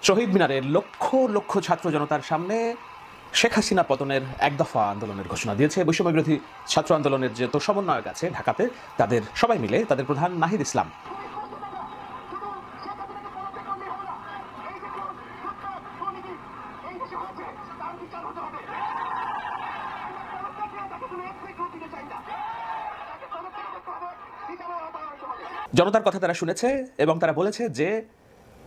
শহীদ মিনারের লক্ষ লক্ষ ছাত্র জনতার সামনে শেখ হাসিনা পতনের এক দফা আন্দোলনের ঘোষণা দিয়েছে বৈষম্য বিরোধী ছাত্র আন্দোলনের যে সমন্বয়ক আছে ঢাকাতে তাদের সবাই মিলে তাদের প্রধান নাহিদ ইসলাম জনতার কথা তারা শুনেছে এবং তারা বলেছে যে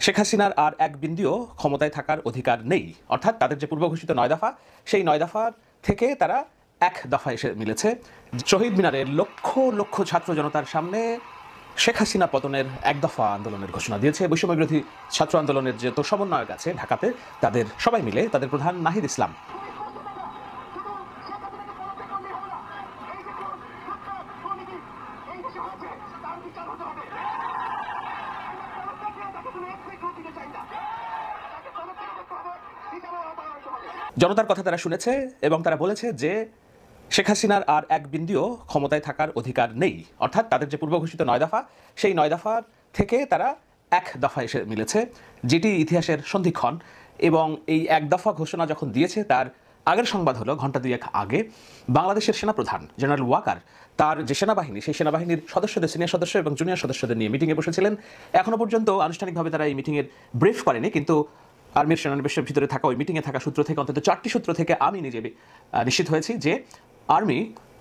শেখ হাসিনার আর এক বিন্দুও ক্ষমতায় থাকার অধিকার নেই, অর্থাৎ তাদের যে পূর্ব ঘোষিত 9 দফা সেই 9 দফার থেকে তারা এক দফা এসে মিলেছে। শহীদ মিনারের লক্ষ লক্ষ ছাত্র জনতার সামনে শেখ হাসিনা পতনের এক দফা আন্দোলনের ঘোষণা দিয়েছে বৈষম্য বিরোধী ছাত্র আন্দোলনের যে সমন্বয়ক আছে ঢাকাতে তাদের সবাই মিলে তাদের প্রধান নাহিদ ইসলাম জনতার কথা তারা শুনেছে এবং তারা বলেছে যে শেখ হাসিনার আর এক বিন্দুও ক্ষমতায় থাকার অধিকার নেই, অর্থাৎ তাদের যে পূর্ব ঘোষিত 9 দফা সেই 9 দফার থেকে তারা এক দফা এসে মিলেছে, যেটি ইতিহাসের সন্ধিক্ষণ। এবং এই এক দফা ঘোষণা যখন দিয়েছে তার আগের সংবাদ হলো ঘণ্টা দুয়েক আগে বাংলাদেশের সেনাপ্রধান জেনারেল ওয়াকার তার যে সেনাবাহিনী সেই সেনাবাহিনীর সদস্যদের সিনিয়র সদস্য এবং জুনিয়র সদস্যদের নিয়ে মিটিংয়ে বসেছিলেন। এখনো পর্যন্ত আনুষ্ঠানিকভাবে তারা এই মিটিংয়ের ব্রিফ করেনি, কিন্তু আর্মির সেনানিবেশের ভিতরে থাকা ওই মিটিংয়ে থাকা সূত্র থেকে অন্তত 4টি সূত্র থেকে আমি নিজে নিশ্চিত হয়েছি যে আর্মি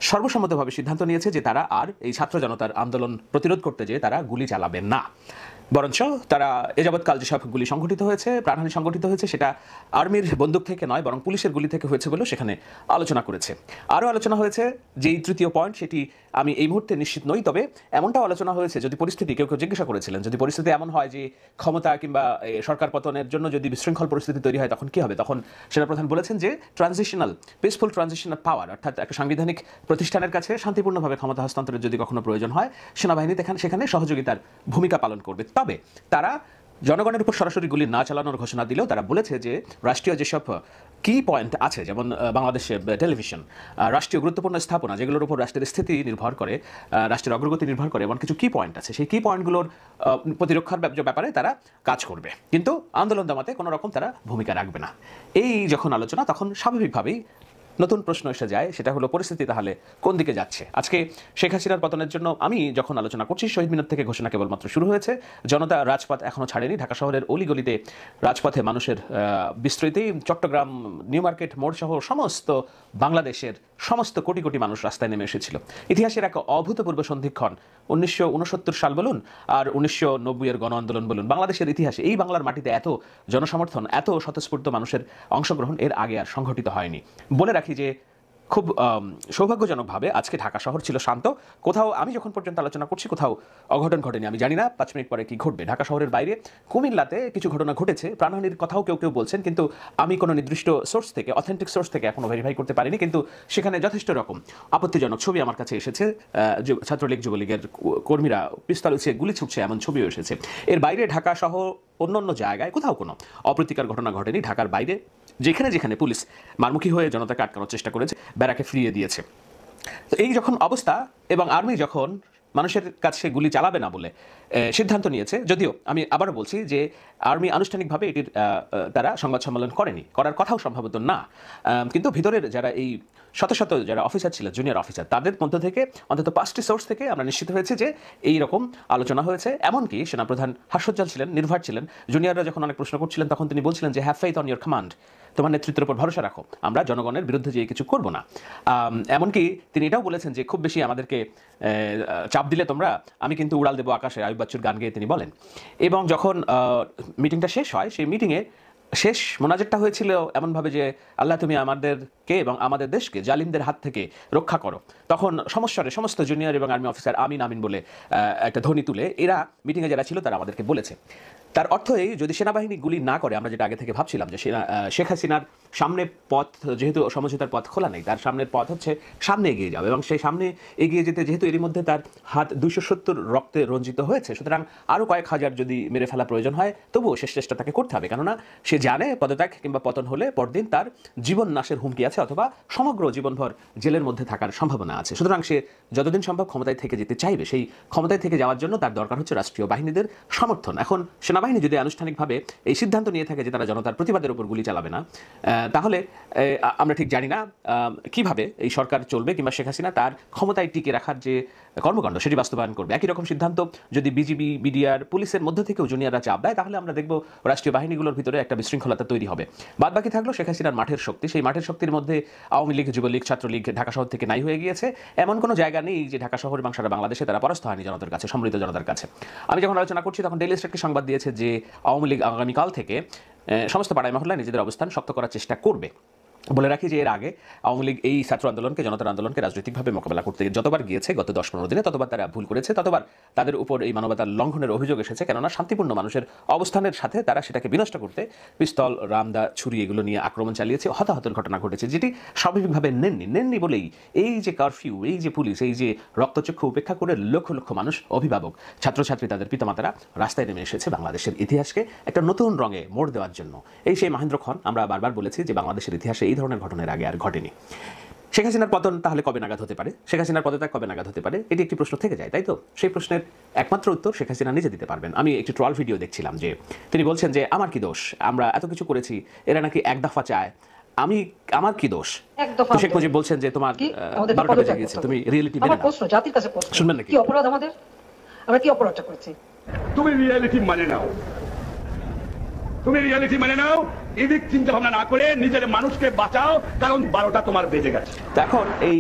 সর্বসম্মতভাবে সিদ্ধান্ত নিয়েছে যে তারা আর এই ছাত্র জনতার আন্দোলন প্রতিরোধ করতে যেয়ে তারা গুলি চালাবেন না, বরঞ্চ তারা এযাবৎকাল যেসব গুলি সংঘটিত হয়েছে, প্রাণহানি সংঘটিত হয়েছে, সেটা আর্মির বন্দুক থেকে নয় বরং পুলিশের গুলি থেকে হয়েছে বলেও সেখানে আলোচনা করেছে। আরও আলোচনা হয়েছে যেই তৃতীয় পয়েন্ট, সেটি আমি এই মুহূর্তে নিশ্চিত নই, তবে এমনটাও আলোচনা হয়েছে যদি পরিস্থিতি, কেউ জিজ্ঞাসা করেছিলেন যদি পরিস্থিতি এমন হয় যে ক্ষমতা কিংবা সরকার পতনের জন্য যদি বিশৃঙ্খল পরিস্থিতি তৈরি হয় তখন কি হবে, তখন সেনাপ্রধান বলেছেন যে পিসফুল ট্রানজিশনাল পাওয়ার, অর্থাৎ একটা সাংবিধানিক প্রতিষ্ঠানের কাছে শান্তিপূর্ণভাবে ক্ষমতা হস্তান্তরের যদি কখনো প্রয়োজন হয় সেনাবাহিনী সেখানে সহযোগিতার ভূমিকা পালন করবে। তবে তারা জনগণের উপর সরাসরি গুলি না চালানোর ঘোষণা দিলেও তারা বলেছে যে রাষ্ট্রীয় যেসব কি পয়েন্ট আছে, যেমন বাংলাদেশে টেলিভিশন, রাষ্ট্রীয় গুরুত্বপূর্ণ স্থাপনা যেগুলোর উপর রাষ্ট্রের স্থিতি নির্ভর করে, রাষ্ট্রের অগ্রগতি নির্ভর করে, এমন কিছু কি পয়েন্ট আছে, সেই কি পয়েন্টগুলোর প্রতিরক্ষার ব্যাপারে তারা কাজ করবে, কিন্তু আন্দোলন দমাতে কোনো রকম তারা ভূমিকা রাখবে না। এই যখন আলোচনা তখন স্বাভাবিকভাবেই নতুন প্রশ্ন এসে যায়, সেটা হলো পরিস্থিতি তাহলে কোন দিকে যাচ্ছে। আজকে শেখ হাসিনার পতনের জন্য আমি যখন আলোচনা করছি শহীদ মিনার থেকে ঘোষণা কেবলমাত্র শুরু হয়েছে, জনতা রাজপথ এখনও ছাড়েনি। ঢাকা শহরের অলিগলিতে রাজপথে মানুষের বিস্তৃতি, চট্টগ্রাম নিউ মার্কেট মোড় সহ সমস্ত বাংলাদেশের সমস্ত কোটি কোটি মানুষ রাস্তায় নেমে এসেছিল। ইতিহাসের এক অভূতপূর্ব সন্ধিক্ষণ, 1969 সাল বলুন আর 1990-এর গণ আন্দোলন বলুন, বাংলাদেশের ইতিহাসে এই বাংলার মাটিতে এত জনসমর্থন, এত স্বতঃস্ফূর্ত মানুষের অংশগ্রহণ এর আগে আর সংঘটিত হয়নি। বলে রাখি যে খুব সৌভাগ্যজনকভাবে আজকে ঢাকা শহর ছিল শান্ত, কোথাও আমি যখন পর্যন্ত আলোচনা করছি কোথাও অঘটন ঘটেনি। আমি জানি না 5 মিনিট পরে কি ঘটবে। ঢাকা শহরের বাইরে কুমিল্লাতে কিছু ঘটনা ঘটেছে, প্রাণহানির কথাও কেউ কেউ বলছেন, কিন্তু আমি কোনো নির্দিষ্ট সোর্স থেকে, অথেন্টিক সোর্স থেকে এখনো ভেরিফাই করতে পারিনি, কিন্তু সেখানে যথেষ্ট রকম আপত্তিজনক ছবি আমার কাছে এসেছে। ছাত্রলীগ যুবলীগের কর্মীরা পিস্তল উঁচিয়ে গুলি ছুটছে এমন ছবিও এসেছে। এর বাইরে ঢাকা সহ অন্যান্য জায়গায় কোথাও কোনো অপ্রীতিকর ঘটনা ঘটেনি। ঢাকার বাইরে যেখানে যেখানে পুলিশ মারমুখী হয়ে জনতাকে আটকানোর চেষ্টা করেছে, ব্যারাকে ফিরিয়ে দিয়েছে। তো এই যখন অবস্থা এবং আর্মি যখন মানুষের কাছে গুলি চালাবে না বলে সিদ্ধান্ত নিয়েছে, যদিও আমি আবারও বলছি যে আর্মি আনুষ্ঠানিকভাবে এটির তারা সংবাদ সম্মেলন করেনি, করার কথাও সম্ভবত না, কিন্তু ভিতরের যারা এই শত শত যারা অফিসার ছিলেন, জুনিয়র অফিসার, তাদের মধ্য থেকে অন্তত 5টি সোর্স থেকে আমরা নিশ্চিত হয়েছি যে এই রকম আলোচনা হয়েছে। এমনকি সেনাপ্রধান হাস্যোজ্জ্বল ছিলেন, নির্ভর ছিলেন। জুনিয়ররা যখন অনেক প্রশ্ন করছিলেন তখন তিনি বলছিলেন যে have faith on your command, তোমার নেতৃত্বের উপর ভরসা রাখো, আমরা জনগণের বিরুদ্ধে যে কিছু করব না। এমনকি তিনি এটাও বলেছেন যে খুব বেশি আমাদেরকে চাপ দিলে তোমরা, আমি কিন্তু উড়াল দেবো আকাশে, আয়ুব বাচ্চুর গান গেয়ে তিনি বলেন। এবং যখন মিটিংটা শেষ হয়, সেই মিটিংয়ে শেষ মোনাজাতটা হয়েছিল এমনভাবে যে আল্লাহ তুমি আমাদেরকে এবং আমাদের দেশকে জালিমদের হাত থেকে রক্ষা করো। তখন সমস্ত জুনিয়র এবং আর্মি অফিসার আমিন আমিন বলে একটা ধ্বনি তুলে এরা মিটিংয়ে যারা ছিল তারা আমাদেরকে বলেছে। তার অর্থ এই, যদি সেনাবাহিনী গুলি না করে, আমরা যেটা আগে থেকে ভাবছিলাম যে শেখ হাসিনার সামনে পথ, যেহেতু সমঝোতার পথ খোলা নেই, তার সামনের পথ হচ্ছে সামনে এগিয়ে যাবে, এবং সেই সামনে এগিয়ে যেতে যেহেতু এরই মধ্যে তার হাত 270 রক্তে রঞ্জিত হয়েছে, সুতরাং আরও কয়েক হাজার যদি মেরে ফেলা প্রয়োজন হয় তবুও শেষ চেষ্টা তাকে করতে হবে, কেননা সে জানে পদত্যাগ কিংবা পতন হলে পরদিন তার জীবন নাশের হুমকি আছে অথবা সমগ্র জীবনভর জেলের মধ্যে থাকার সম্ভাবনা আছে। সুতরাং সে যতদিন সম্ভব ক্ষমতায় থেকে যেতে চাইবে। সেই ক্ষমতায় থেকে যাওয়ার জন্য তার দরকার হচ্ছে রাষ্ট্রীয় বাহিনীদের সমর্থন। এখন সেনাবাহিনী যদি আনুষ্ঠানিকভাবে এই সিদ্ধান্ত নিয়ে থাকে যে তারা জনতার প্রতিবাদের উপর গুলি চালাবে না, তাহলে আমরা ঠিক জানি না কিভাবে এই সরকার চলবে কিংবা শেখ হাসিনা তার ক্ষমতায় টিকে রাখার যে কর্মকাণ্ড সেটি বাস্তবায়ন করবে। একই রকম সিদ্ধান্ত যদি বিজিবি, বিডিআর, পুলিশের মধ্যে থেকেও জুনিয়ররা চাপ দেয়, তাহলে আমরা দেখব রাষ্ট্রীয় বাহিনীগুলোর ভিতরে একটা বিশৃঙ্খলতা তৈরি হবে। বাদ বাকি থাকলো শেখ হাসিনার মাঠের শক্তি। সেই মাঠের শক্তির মধ্যে আওয়ামী লীগ, যুবলীগ, ছাত্রলীগ ঢাকা শহর থেকে নাই হয়ে গিয়েছে। এমন কোনো জায়গা নেই যে ঢাকা শহর এবং সারা বাংলাদেশে তারা পরাস্ত হয়নি জনতার কাছে, সম্মিলিত জনতার কাছে। আমি যখন আলোচনা করছি তখন ডেইলি স্টার একটি সংবাদ দিয়েছে যে আওয়ামী লীগ আগামীকাল থেকে সমস্ত পাড়ায় মহল্লায় নিজেদের অবস্থান শক্ত করার চেষ্টা করবে। বলে রাখি যে এর আগে আওয়ামী লীগ এই ছাত্র আন্দোলনকে, জনতার আন্দোলনকে রাজনৈতিকভাবে মোকাবেলা করতে যতবার গিয়েছে গত 10-15 দিনে, ততবার তারা ভুল করেছে, ততবার তাদের উপর এই মানবতার লঙ্ঘনের অভিযোগ এসেছে। কেননা শান্তিপূর্ণ মানুষের অবস্থানের সাথে তারা সেটাকে বিনষ্ট করতে পিস্তল, রামদা, ছুরি এগুলো নিয়ে আক্রমণ চালিয়েছে, হতাহতের ঘটনা ঘটেছে, যেটি স্বাভাবিকভাবে নেননি বলেই এই যে কারফিউ, এই যে পুলিশ, এই যে রক্তচক্ষু উপেক্ষা করে লক্ষ লক্ষ মানুষ, অভিভাবক, ছাত্রছাত্রী, তাদের পিতামাতারা রাস্তায় নেমে এসেছে বাংলাদেশের ইতিহাসকে একটা নতুন রঙে মোড় দেওয়ার জন্য। এই সেই মহেন্দ্র খন। আমরা বারবার বলেছি যে বাংলাদেশের ইতিহাসে এই ধরনের ঘটনার আগে আর ঘটেনি। শেখ হাসিনার পতন তাহলে কবে নাগাদ হতে পারে? শেখ হাসিনার পদত্যাগ কবে নাগাদ হতে পারে? এটি একটি প্রশ্ন থেকে যায়, তাই তো? সেই প্রশ্নের একমাত্র উত্তর শেখ হাসিনা নিজে দিতে পারবেন। আমি একটি ট্রল ভিডিও দেখছিলাম যে তিনি বলছেন যে আমার কি দোষ, আমরা এত কিছু করেছি, এরা নাকি এক দফা চায়, আমার কি দোষ? শেখ মুজিব বলছেন যে তোমার 12টা বেজে গিয়েছে, তুমি রিয়েলিটি মেনে নাও। প্রশ্ন জাতির কাছে প্রশ্ন, শুনবেন নাকি? কি অপরাধ আমাদের? আমরা কি অপরাধটা করেছি? তুমি রিয়েলিটি মানে নাও, তুমি রিয়েলিটি মানে নাও, এদিক চিন্তা ভাবনা না করে নিজের মানুষকে বাঁচাও, কারণ 12টা তোমার বেজে গেছে। এখন এই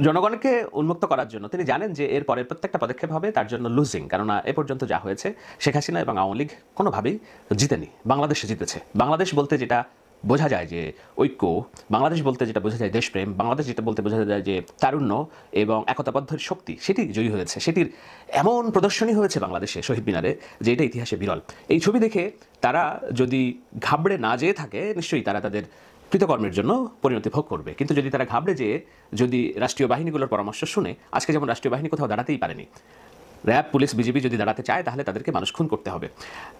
জনগণকে উন্মুক্ত করার জন্য তিনি জানেন যে এর পরের প্রত্যেকটা পদক্ষেপ হবে তার জন্য লুজিং। কেননা এ পর্যন্ত যা হয়েছে, শেখ হাসিনা এবং আওয়ামী লীগ কোনোভাবেই জিতেনি, বাংলাদেশে জিতেছে। বাংলাদেশ বলতে যেটা বোঝা যায় যে ঐক্য, বাংলাদেশ বলতে যেটা বোঝা যায় দেশপ্রেম, বাংলাদেশ যেটা বলতে বোঝা যায় যে তারুণ্য এবং একতাবদ্ধের শক্তি, সেটি জয়ী হয়েছে। সেটির এমন প্রদর্শনী হয়েছে বাংলাদেশে শহীদ মিনারে যে এটা ইতিহাসে বিরল। এই ছবি দেখে তারা যদি ঘাবড়ে না যেয়ে থাকে, নিশ্চয়ই তারা তাদের কৃতকর্মের জন্য পরিণতি ভোগ করবে। কিন্তু যদি তারা ঘাবড়ে যেয়ে যদি রাষ্ট্রীয় বাহিনীগুলোর পরামর্শ শুনে, আজকে যেমন রাষ্ট্রীয় বাহিনী কোথাও দাঁড়াতেই পারেনি, র্যাব, পুলিশ, বিজিবি যদি দাঁড়াতে চায় তাহলে তাদেরকে মানুষ খুন করতে হবে।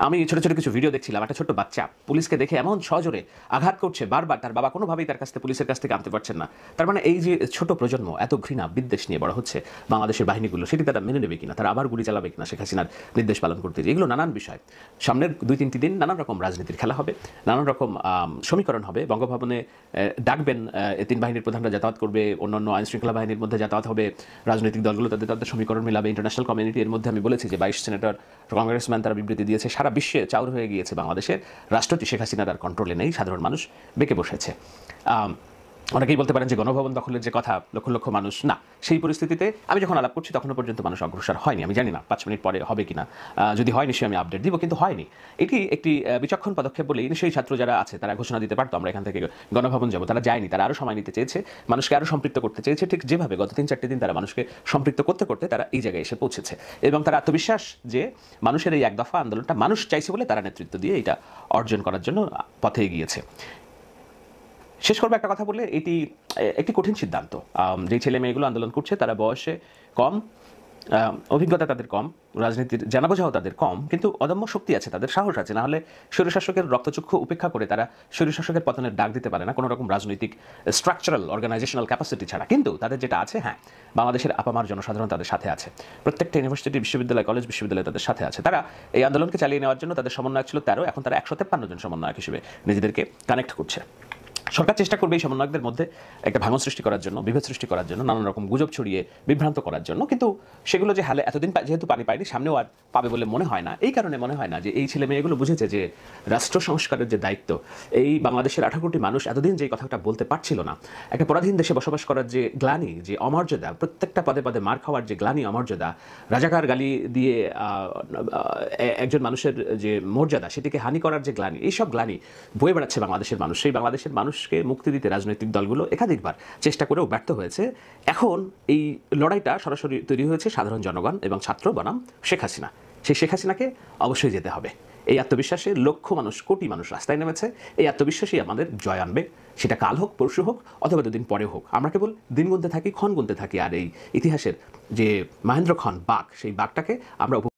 আমি ছোট ছোট কিছু ভিডিও দেখছিলাম, একটা ছোট্ট বাচ্চা পুলিশকে দেখে এমন সজোরে আঘাত করছে বারবার, তার বাবা কোনোভাবেই তার কাছ থেকে, পুলিশের কাছ থেকে আনতে পারছেন না। তার মানে এই যে ছোট প্রজন্ম এত ঘৃণা বিদ্বেষ নিয়ে বড় হচ্ছে বাংলাদেশের বাহিনীগুলো, সেটি তারা মেনে নেবে কিনা, তারা আবার গুলি চালাবে কিনা শেখ হাসিনার নির্দেশ পালন করতে, এগুলো নানান বিষয়। সামনের 2-3টি দিন নানান রকম রাজনীতির খেলা হবে, নানান রকম সমীকরণ হবে। বঙ্গভবনে ডাকবেন, 3 বাহিনীর প্রধানরা যাতায়াত করবে, অন্যান্য আইন শৃঙ্খলা বাহিনীর মধ্যে যাতায়াত হবে, রাজনৈতিক দলগুলো তাদের সমীকরণ মিলাবে, ইন্টারন্যাশনাল কমিউনিটি। এর মধ্যে আমি বলেছি যে 22 সেনেটর, কংগ্রেসম্যান তারা বিবৃতি দিয়েছে। সারা বিশ্বে চাউর হয়ে গিয়েছে বাংলাদেশের রাষ্ট্রটি, শেখ হাসিনার আর কন্ট্রোলে নেই, সাধারণ মানুষ বেঁকে বসেছে। অনেকেই বলতে পারেন যে গণভবন দখলের যে কথা, লক্ষ লক্ষ মানুষ, না, সেই পরিস্থিতিতে আমি যখন আলাপ করছি তখনও পর্যন্ত মানুষ অগ্রসর হয়নি। আমি জানি না 5 মিনিট পরে হবে কিনা, যদি হয় নিশ্চয়ই আমি আপডেট দিব, কিন্তু হয়নি। এটি একটি বিচক্ষণ পদক্ষেপ বলেই নিশ্চয়ই ছাত্র যারা আছে তারা ঘোষণা দিতে পারতো আমরা এখান থেকে গণভবন যাব, তারা যায়নি, তারা আরও সময় নিতে চেয়েছে, মানুষকে আরও সম্পৃক্ত করতে চেয়েছে, ঠিক যেভাবে গত 3-4টি দিন তারা মানুষকে সম্পৃক্ত করতে করতে তারা এই জায়গায় এসে পৌঁছেছে। এবং তারা আত্মবিশ্বাস যে মানুষের এই এক দফা আন্দোলনটা মানুষ চাইছে বলে তারা নেতৃত্ব দিয়ে এটা অর্জন করার জন্য পথে এগিয়েছে। শেষ করবো একটা কথা বলে, এটি একটি কঠিন সিদ্ধান্ত। যে ছেলে মেয়েগুলো আন্দোলন করছে তারা বয়সে কম, অভিজ্ঞতা তাদের কম, রাজনীতির জানা বোঝাও তাদের কম, কিন্তু অদম্য শক্তি আছে, তাদের সাহস আছে। না হলে স্বৈরশাসকের রক্তচক্ষু উপেক্ষা করে তারা স্বৈরশাসকের পতনের ডাক দিতে পারে না কোনো রকম রাজনৈতিক স্ট্রাকচারাল অর্গানাইজেশনাল ক্যাপাসিটি ছাড়া। কিন্তু তাদের যেটা আছে, হ্যাঁ, বাংলাদেশের আপামার জনসাধারণ তাদের সাথে আছে, প্রত্যেকটা ইউনিভার্সিটি, বিশ্ববিদ্যালয়, কলেজ, বিশ্ববিদ্যালয় তাদের সাথে আছে। তারা এই আন্দোলনকে চালিয়ে নেওয়ার জন্য তাদের সমন্বয়ক ছিল 13, এখন তারা 153 জন সমন্বয়ক হিসেবে নিজেদেরকে কানেক্ট করছে। সরকার চেষ্টা করবে এই সমন্বয়কদের মধ্যে একটা ভাঙন সৃষ্টি করার জন্য, বিভেদ সৃষ্টি করার জন্য, নানান রকম গুজব ছড়িয়ে বিভ্রান্ত করার জন্য। কিন্তু সেগুলো যে হালে এতদিন যেহেতু পানি পায়নি, সামনেও আর পাবে বলে মনে হয় না। এই কারণে মনে হয় না যে এই ছেলে মেয়েগুলো বুঝেছে যে রাষ্ট্র সংস্কারের যে দায়িত্ব, এই বাংলাদেশের 18 কোটি মানুষ এতদিন যে কথাটা বলতে পারছিল না, একটা পরাধীন দেশে বসবাস করার যে গ্লানি, যে অমর্যাদা, প্রত্যেকটা পদে পদে মার খাওয়ার যে গ্লানি, অমর্যাদা, রাজাকার গালি দিয়ে একজন মানুষের যে মর্যাদা সেটিকে হানি করার যে গ্লানি, এইসব গ্লানি বয়ে বেড়াচ্ছে বাংলাদেশের মানুষ। সেই বাংলাদেশের মানুষকে মুক্তি দিতে রাজনৈতিক দলগুলো একাধিকবার চেষ্টা করেও ব্যর্থ হয়েছে। এখন এই লড়াইটা সরাসরি তৈরি হয়েছে সাধারণ জনগণ এবং ছাত্র বনাম শেখ হাসিনা। সেই শেখ হাসিনাকে অবশ্যই যেতে হবে। এই আত্মবিশ্বাসে লক্ষ মানুষ, কোটি মানুষ রাস্তায় নেমেছে। এই আত্মবিশ্বাসই আমাদের জয় আনবে, সেটা কাল হোক, পরশু হোক, অথবা 2 দিন পরে হোক। আমরা কেবল দিন গুনতে থাকি, ক্ষণ গুনতে থাকি, আর এই ইতিহাসের যে মহেন্দ্র খন বাঘ, সেই বাঘটাকে আমরা